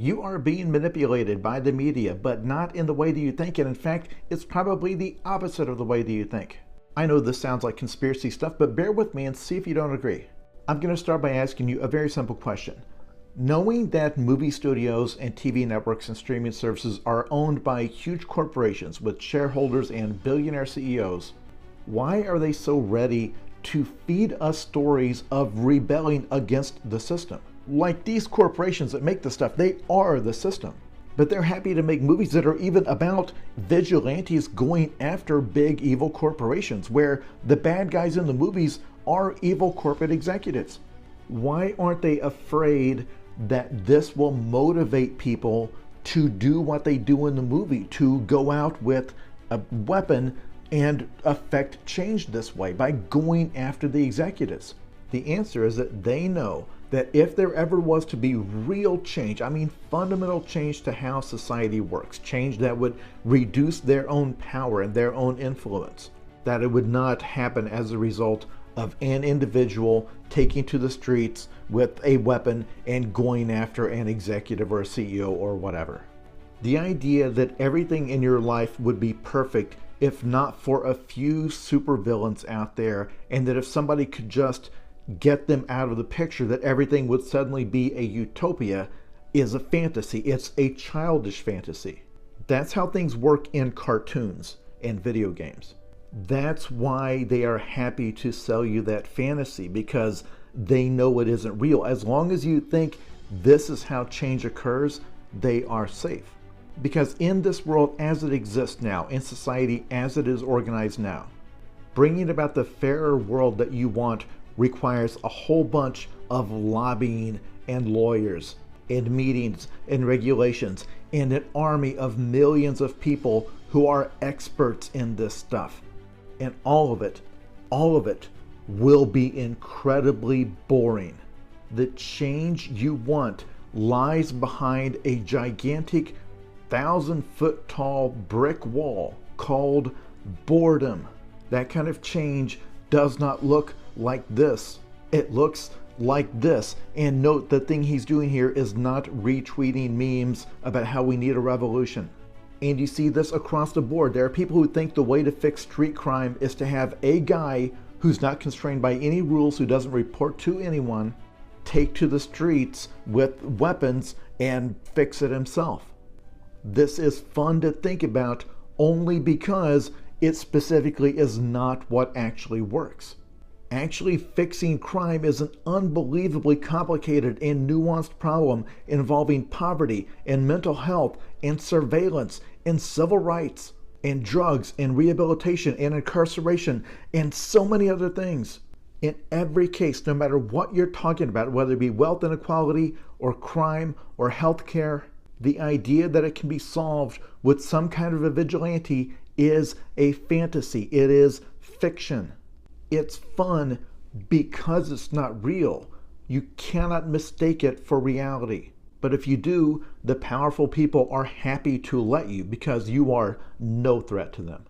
You are being manipulated by the media, but not in the way that you think, and in fact, it's probably the opposite of the way that you think. I know this sounds like conspiracy stuff, but bear with me and see if you don't agree. I'm going to start by asking you a very simple question. Knowing that movie studios and TV networks and streaming services are owned by huge corporations with shareholders and billionaire CEOs, why are they so ready to feed us stories of rebelling against the system? Like these corporations that make the stuff, they are the system. But they're happy to make movies that are even about vigilantes going after big evil corporations, where the bad guys in the movies are evil corporate executives. Why aren't they afraid that this will motivate people to do what they do in the movie, to go out with a weapon and affect change this way by going after the executives? The answer is that they know that if there ever was to be real change, I mean fundamental change to how society works, change that would reduce their own power and their own influence, that it would not happen as a result of an individual taking to the streets with a weapon and going after an executive or a CEO or whatever. The idea that everything in your life would be perfect if not for a few supervillains out there, and that if somebody could just get them out of the picture, that everything would suddenly be a utopia, is a fantasy. It's a childish fantasy. That's how things work in cartoons and video games. That's why they are happy to sell you that fantasy, because they know it isn't real. As long as you think this is how change occurs, they are safe. Because in this world as it exists now, in society as it is organized now, bringing about the fairer world that you want requires a whole bunch of lobbying and lawyers and meetings and regulations and an army of millions of people who are experts in this stuff. And all of it will be incredibly boring. The change you want lies behind a gigantic 1,000-foot tall brick wall called boredom. That kind of change does not look like this. It looks like this. And note, the thing he's doing here is not retweeting memes about how we need a revolution. And you see this across the board. There are people who think the way to fix street crime is to have a guy who's not constrained by any rules, who doesn't report to anyone, take to the streets with weapons and fix it himself. This is fun to think about only because it specifically is not what actually works. Actually fixing crime is an unbelievably complicated and nuanced problem involving poverty and mental health and surveillance and civil rights and drugs and rehabilitation and incarceration and so many other things. In every case, no matter what you're talking about, whether it be wealth inequality or crime or healthcare, the idea that it can be solved with some kind of a vigilante is a fantasy. It is fiction. It's fun because it's not real. You cannot mistake it for reality. But if you do, the powerful people are happy to let you, because you are no threat to them.